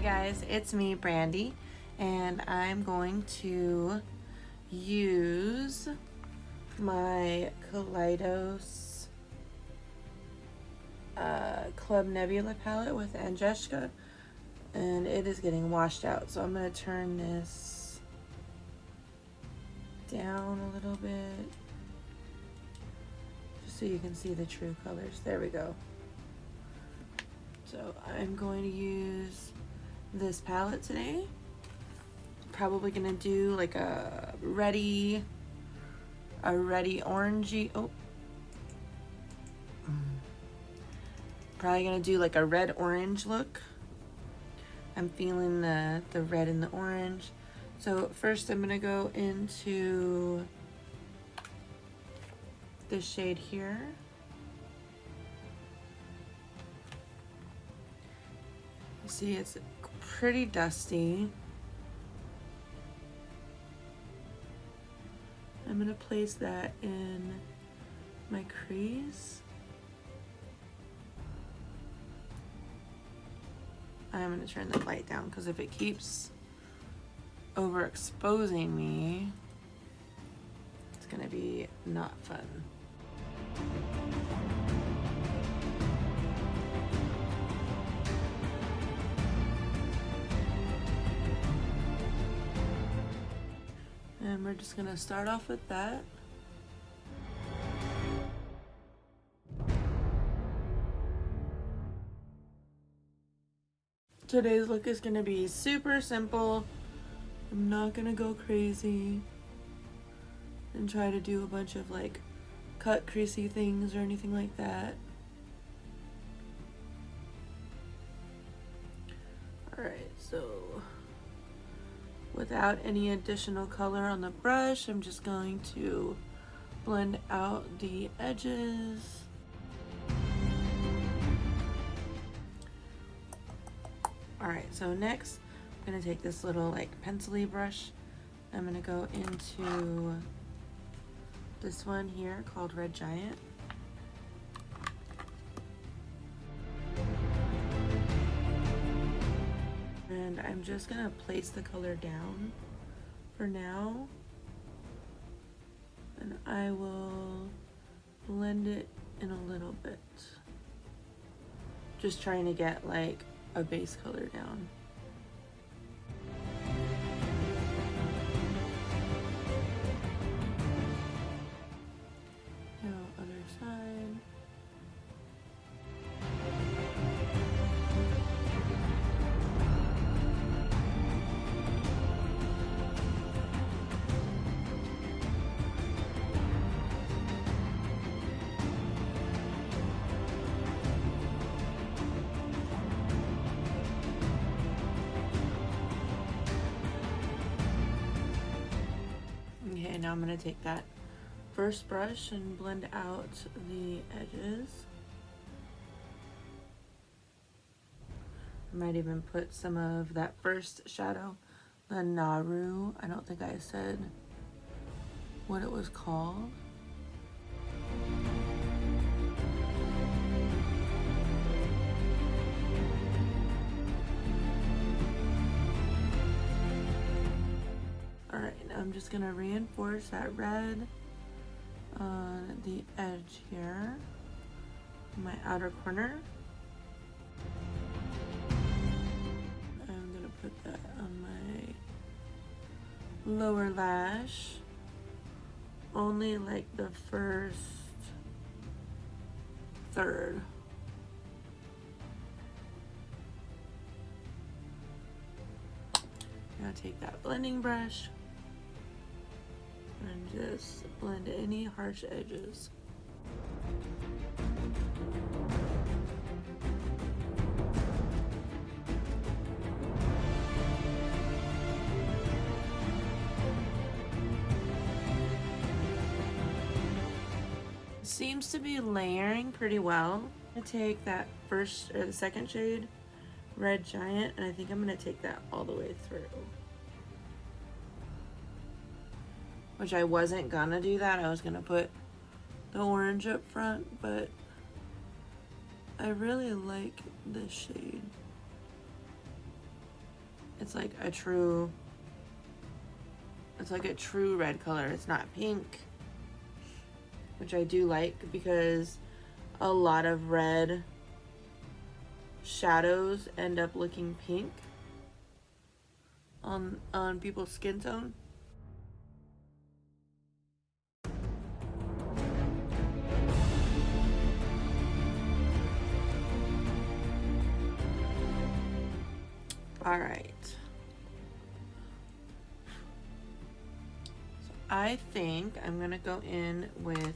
guys, it's me, Brandy, and I'm going to use my Kaleidos Club Nebula Palette with Angelica, and it is getting washed out. So I'm going to turn this down a little bit just so you can see the true colors. There we go. So I'm going to use this palette today. Probably gonna do like a reddy orangey. Probably gonna do like a red orange look. I'm feeling the red and the orange. So first I'm gonna go into this shade here. You see, it's pretty dusty. I'm gonna place that in my crease. I'm gonna turn the light down because if it keeps overexposing me, it's gonna be not fun. And we're just gonna start off with that. Today's look is gonna be super simple. I'm not gonna go crazy and try to do a bunch of like cut creasy things or anything like that. Alright, so without any additional color on the brush, I'm just going to blend out the edges. Alright, so next I'm going to take this little like pencil-y brush. I'm going to go into this one here called Red Giant. And I'm just gonna place the color down for now, and I will blend it in a little bit. Just trying to get like a base color down. Now, other side. Okay, now I'm going to take that first brush and blend out the edges. I might even put some of that first shadow, the Naru. I don't think I said what it was called. Alright, now I'm just going to reinforce that red on the edge here, my outer corner. I'm going to put that on my lower lash, only like the first third. Now take that blending brush and just blend any harsh edges. Seems to be layering pretty well. I'm gonna take that first or the second shade, Red Giant, and I think I'm gonna take that all the way through. Which I wasn't gonna do that. I was gonna put the orange up front, but I really like this shade. It's like a true, it's like a true red color. It's not pink, which I do like because a lot of red shadows end up looking pink on people's skin tone. All right. So I think I'm gonna go in with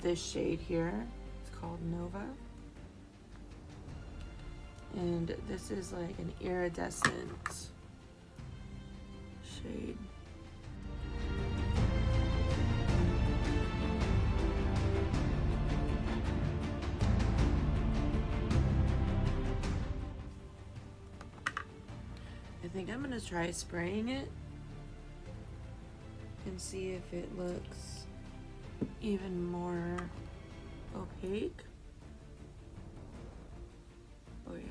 this shade here. It's called Nova. And this is like an iridescent shade. I think I'm gonna try spraying it and see if it looks even more opaque. Oh yeah.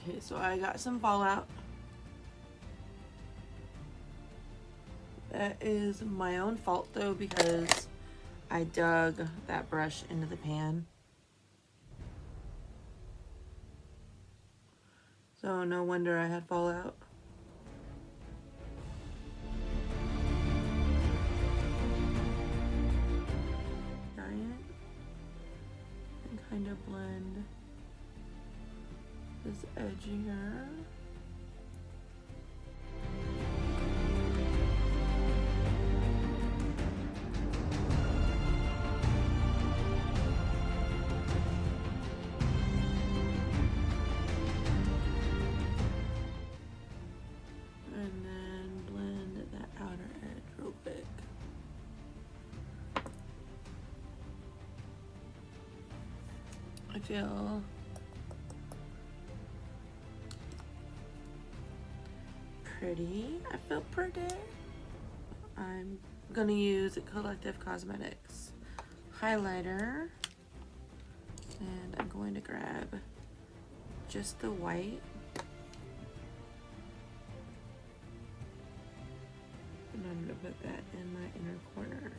Okay, so I got some fallout. That is my own fault though, because I dug that brush into the pan. So no wonder I had fallout. Giant. And kind of blend this edge here. And then blend that outer edge real quick. I feel pretty. I feel pretty. I'm gonna use Collective Cosmetics highlighter, and I'm going to grab just the white and I'm gonna put that in my inner corner.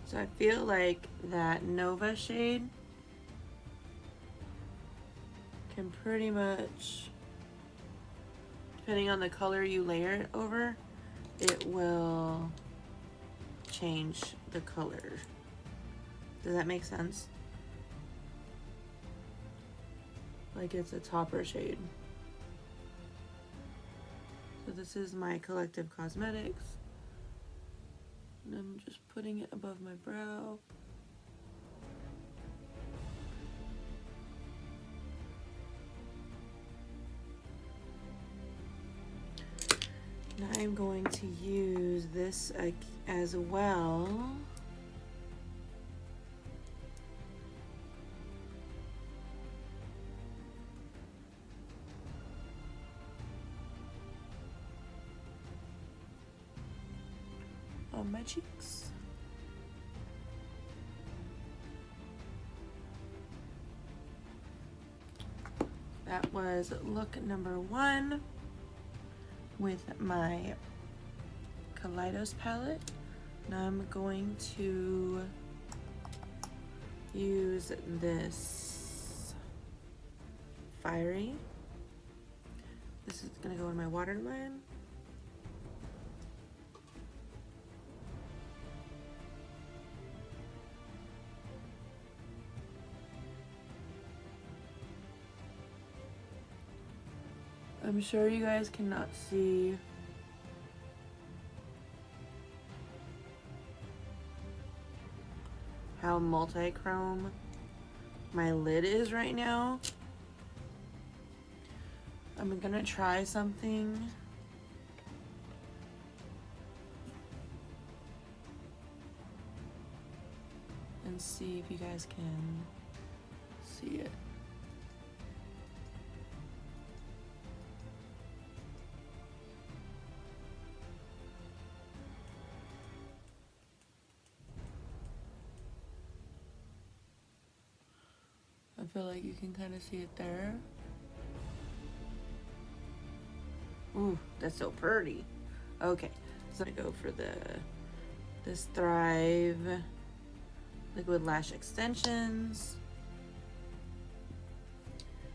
So I feel like that Nova shade can pretty much, depending on the color you layer it over, it will change the color. Does that make sense? Like it's a topper shade. So this is my Collective Cosmetics. And I'm just putting it above my brow. Now I'm going to use this as well. On my cheeks. That was look number 1 with my Kaleidos palette. Now I'm going to use this Fiery. This is gonna go in my waterline. I'm sure you guys cannot see how multi-chrome my lid is right now. I'm gonna try something. And see if you guys can see it. I feel like you can kind of see it there. Ooh, that's so pretty. Okay, so I go for this Thrive Liquid Lash Extensions.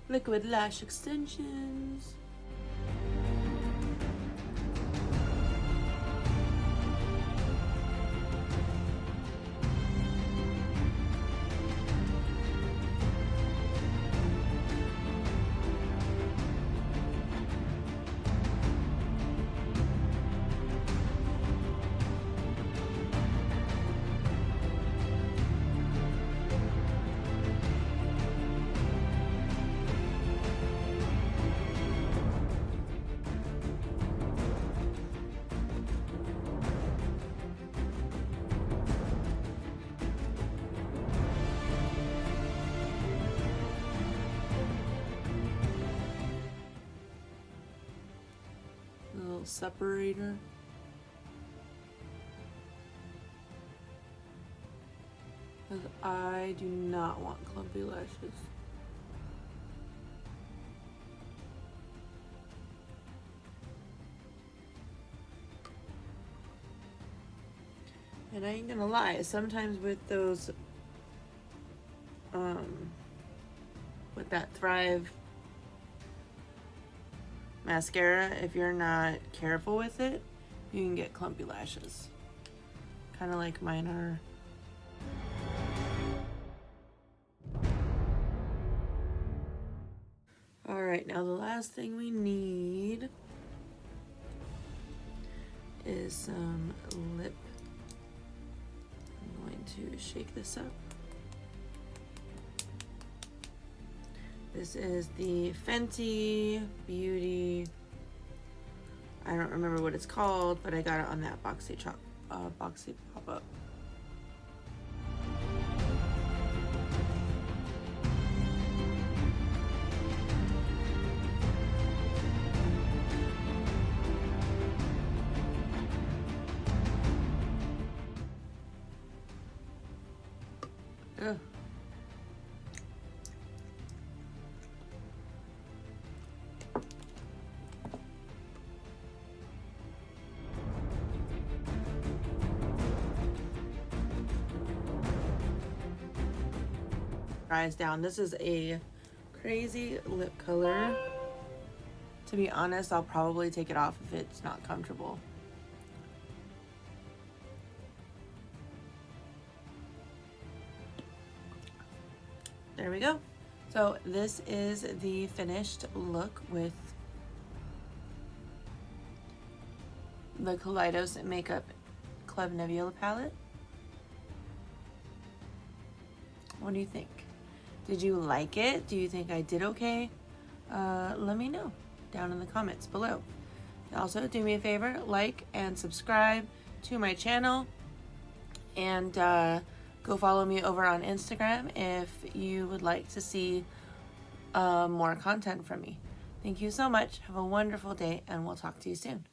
Liquid Lash Extensions. Little separator. Because I do not want clumpy lashes. And I ain't gonna lie, sometimes with those, with that Thrive mascara, if you're not careful with it, you can get clumpy lashes. Kind of like mine are. Alright, now the last thing we need is some lip. I'm going to shake this up. This is the Fenty Beauty. I don't remember what it's called, but I got it on that boxy pop-up. Ugh. Dries down. This is a crazy lip color. To be honest, I'll probably take it off if it's not comfortable. There we go. So this is the finished look with the Kaleidos Makeup Club Nebula Palette. What do you think? Did you like it? Do you think I did okay? Let me know down in the comments below. Also, do me a favor, like and subscribe to my channel, and go follow me over on Instagram if you would like to see more content from me. Thank you so much. Have a wonderful day, and we'll talk to you soon.